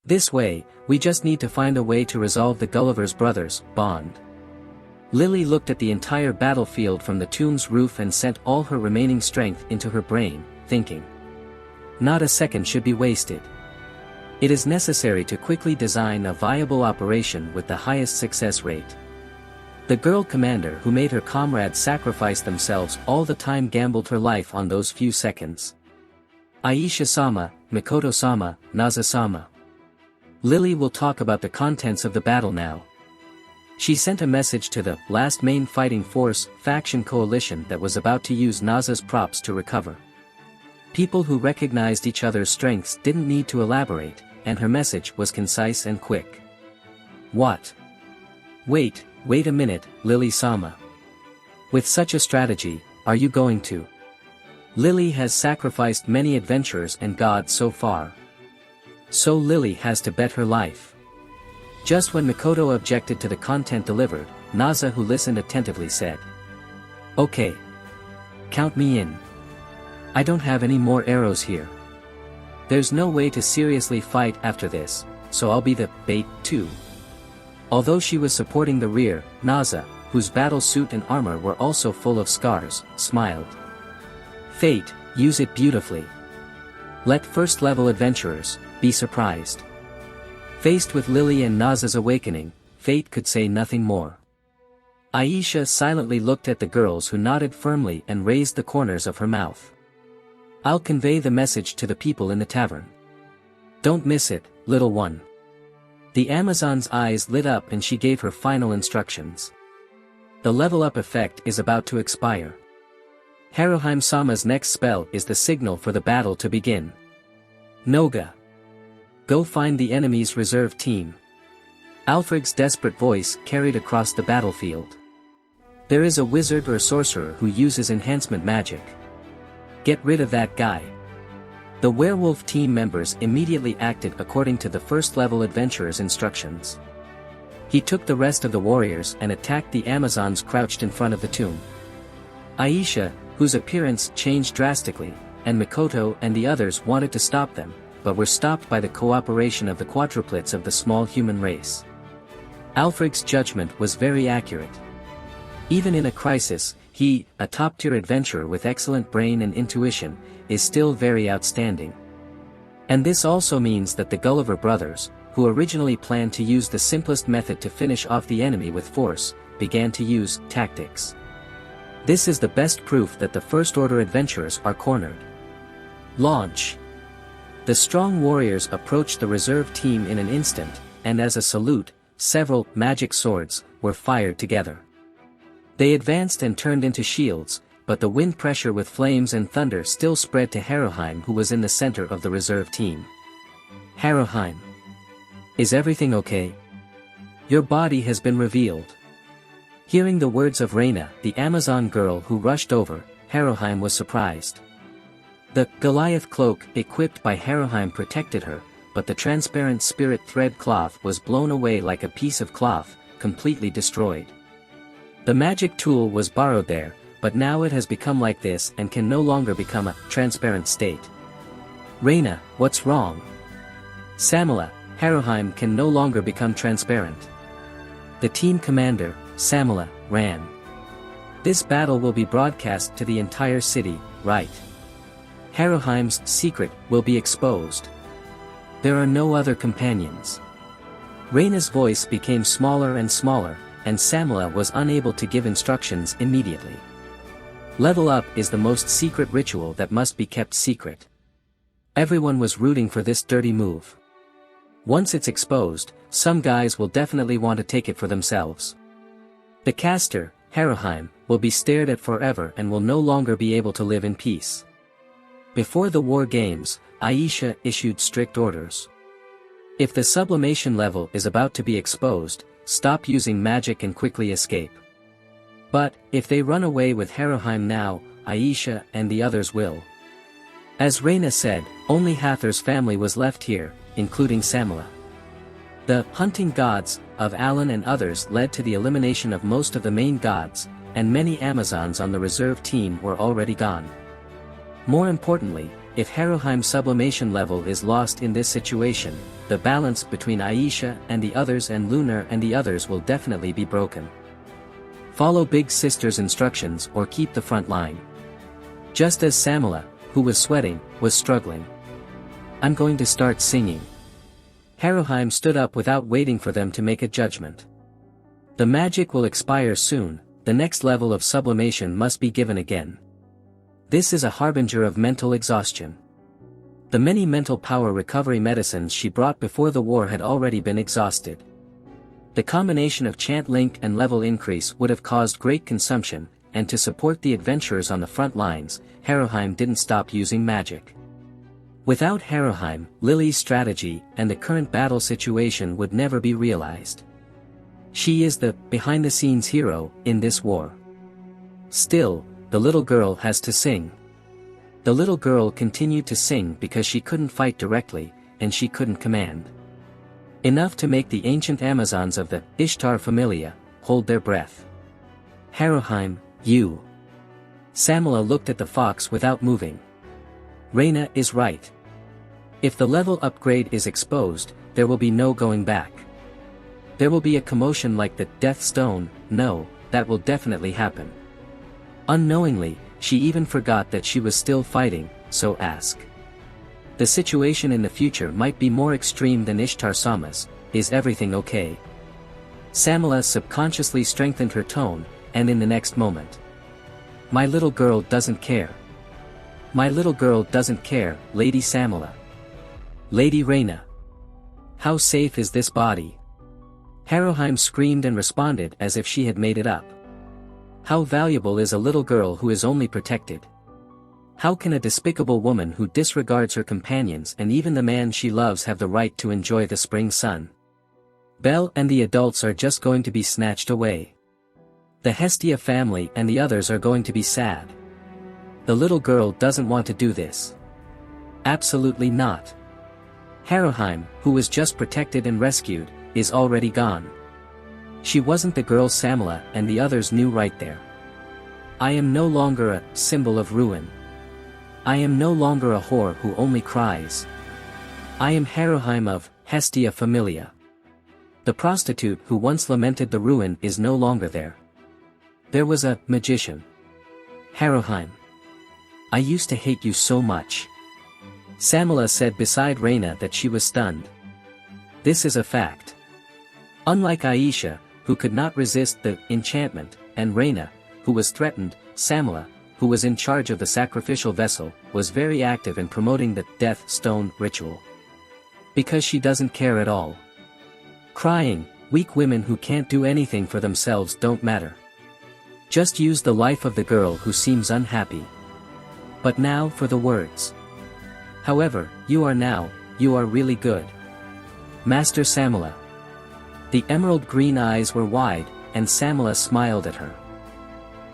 This way, we just need to find a way to resolve the Gulliver's brothers' bond. Lily looked at the entire battlefield from the tomb's roof and sent all her remaining strength into her brain, thinking. Not a second should be wasted. It is necessary to quickly design a viable operation with the highest success rate. The girl commander who made her comrades sacrifice themselves all the time gambled her life on those few seconds. Aisha-sama, Mikoto-sama, Naza-sama. Lily will talk about the contents of the battle now. She sent a message to the last main fighting force faction coalition that was about to use Naza's props to recover. People who recognized each other's strengths didn't need to elaborate, and her message was concise and quick. What? Wait a minute, Lily-sama. With such a strategy, are you going to? Lily has sacrificed many adventurers and gods so far. So Lily has to bet her life. Just when Mikoto objected to the content delivered, Naza, who listened attentively, said. Okay. Count me in. I don't have any more arrows here. There's no way to seriously fight after this, so I'll be the bait too. Although she was supporting the rear, Naza, whose battle suit and armor were also full of scars, smiled. Fate, use it beautifully. Let first-level adventurers be surprised. Faced with Lily and Naza's awakening, Fate could say nothing more. Aisha silently looked at the girls, who nodded firmly and raised the corners of her mouth. I'll convey the message to the people in the tavern. Don't miss it, little one. The Amazon's eyes lit up and she gave her final instructions. The level-up effect is about to expire. Haruhime-sama's next spell is the signal for the battle to begin. Noga. Go find the enemy's reserve team. Alfred's desperate voice carried across the battlefield. There is a wizard or sorcerer who uses enhancement magic. Get rid of that guy. The werewolf team members immediately acted according to the first-level adventurer's instructions. He took the rest of the warriors and attacked the Amazons crouched in front of the tomb. Aisha, whose appearance changed drastically, and Mikoto and the others wanted to stop them, but were stopped by the cooperation of the quadruplets of the small human race. Alfred's judgment was very accurate. Even in a crisis, he, a top-tier adventurer with excellent brain and intuition, is still very outstanding. And this also means that the Gulliver brothers, who originally planned to use the simplest method to finish off the enemy with force, began to use tactics. This is the best proof that the First-Order adventurers are cornered. Launch! The strong warriors approached the reserve team in an instant, and as a salute, several magic swords were fired together. They advanced and turned into shields, but the wind pressure with flames and thunder still spread to Haruhime, who was in the center of the reserve team. Haruhime. Is everything okay? Your body has been revealed. Hearing the words of Reina, the Amazon girl who rushed over, Haruhime was surprised. The Goliath cloak equipped by Haruhime protected her, but the transparent spirit thread cloth was blown away like a piece of cloth, completely destroyed. The magic tool was borrowed there, but now it has become like this and can no longer become a transparent state. Reina, what's wrong? Samala, Haruhime can no longer become transparent. The team commander, Samala, ran. This battle will be broadcast to the entire city, right? Haruhime's secret will be exposed. There are no other companions. Reina's voice became smaller and smaller, and Samala was unable to give instructions immediately. Level up is the most secret ritual that must be kept secret. Everyone was rooting for this dirty move. Once it's exposed, some guys will definitely want to take it for themselves. The caster, Haruhime, will be stared at forever and will no longer be able to live in peace. Before the war games, Aisha issued strict orders. If the sublimation level is about to be exposed, stop using magic and quickly escape. But, if they run away with Haruhime now, Aisha and the others will. As Reina said, only Hather's family was left here, including Samala. The hunting gods of Alan and others led to the elimination of most of the main gods, and many Amazons on the reserve team were already gone. More importantly, if Haruhime's sublimation level is lost in this situation, the balance between Aisha and the others and Lunar and the others will definitely be broken. Follow Big Sister's instructions or keep the front line. Just as Samala, who was sweating, was struggling. I'm going to start singing. Haruhime stood up without waiting for them to make a judgment. The magic will expire soon, the next level of sublimation must be given again. This is a harbinger of mental exhaustion. The many mental power recovery medicines she brought before the war had already been exhausted. The combination of chant link and level increase would have caused great consumption, and to support the adventurers on the front lines, Haruhime didn't stop using magic. Without Haruhime, Lily's strategy and the current battle situation would never be realized. She is the behind-the-scenes hero in this war. Still, the little girl has to sing. The little girl continued to sing because she couldn't fight directly, and she couldn't command. Enough to make the ancient Amazons of the Ishtar familia hold their breath. Haruhime, you. Samala looked at the fox without moving. Reina is right. If the level upgrade is exposed, there will be no going back. There will be a commotion like the Death Stone. No, that will definitely happen. Unknowingly, she even forgot that she was still fighting, so ask. The situation in the future might be more extreme than Ishtar Sama's. Is everything okay? Samala subconsciously strengthened her tone, and in the next moment. My little girl doesn't care. My little girl doesn't care, Lady Samala. Lady Reina. How safe is this body? Haruhime screamed and responded as if she had made it up. How valuable is a little girl who is only protected? How can a despicable woman who disregards her companions and even the man she loves have the right to enjoy the spring sun? Belle and the adults are just going to be snatched away. The Hestia family and the others are going to be sad. The little girl doesn't want to do this. Absolutely not. Haruhime, who was just protected and rescued, is already gone. She wasn't the girl Samala and the others knew right there. I am no longer a symbol of ruin. I am no longer a whore who only cries. I am Haruhime of Hestia Familia. The prostitute who once lamented the ruin is no longer there. There was a magician. Haruhime. I used to hate you so much. Samala said beside Reina that she was stunned. This is a fact. Unlike Aisha, who could not resist the enchantment, and Reina, who was threatened, Samala, who was in charge of the sacrificial vessel, was very active in promoting the Death Stone ritual. Because she doesn't care at all. Crying, weak women who can't do anything for themselves don't matter. Just use the life of the girl who seems unhappy. But now for the words. However, you are really good. Master Samala. The emerald green eyes were wide, and Samala smiled at her.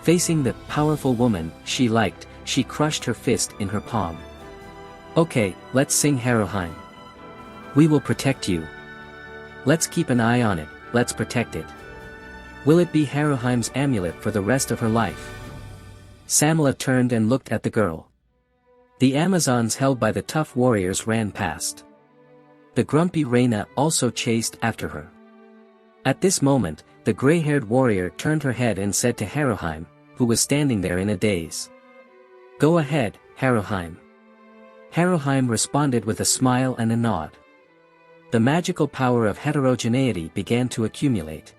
Facing the powerful woman she liked, she crushed her fist in her palm. Okay, let's sing Haruhime. We will protect you. Let's keep an eye on it, let's protect it. Will it be Haruhime's amulet for the rest of her life? Samala turned and looked at the girl. The Amazons held by the tough warriors ran past. The grumpy Reina also chased after her. At this moment, the gray-haired warrior turned her head and said to Haruhime, who was standing there in a daze. Go ahead, Haruhime. Haruhime responded with a smile and a nod. The magical power of heterogeneity began to accumulate.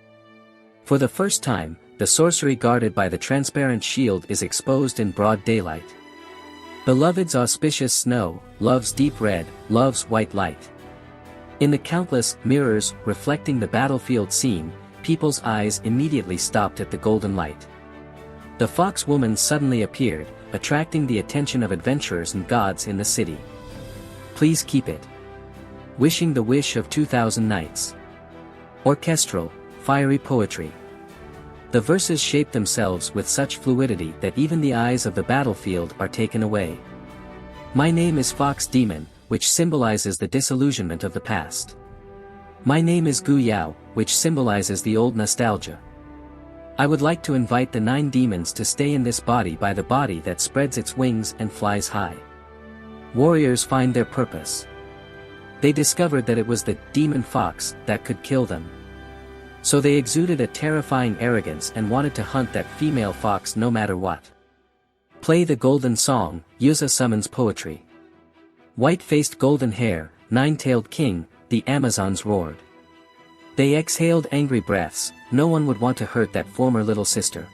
For the first time, the sorcery guarded by the transparent shield is exposed in broad daylight. Beloved's auspicious snow, love's deep red, love's white light. In the countless mirrors reflecting the battlefield scene, people's eyes immediately stopped at the golden light. The fox woman suddenly appeared, attracting the attention of adventurers and gods in the city. Please keep it. Wishing the wish of 2,000 knights. Orchestral, fiery poetry. The verses shape themselves with such fluidity that even the eyes of the battlefield are taken away. My name is Fox Demon, which symbolizes the disillusionment of the past. My name is Gu Yao, which symbolizes the old nostalgia. I would like to invite the 9 demons to stay in this body by the body that spreads its wings and flies high. Warriors find their purpose. They discovered that it was the demon fox that could kill them. So they exuded a terrifying arrogance and wanted to hunt that female fox no matter what. Play the golden song, Yuza summons poetry. White-faced golden hair, nine-tailed king, the Amazons roared. They exhaled angry breaths, no one would want to hurt that former little sister.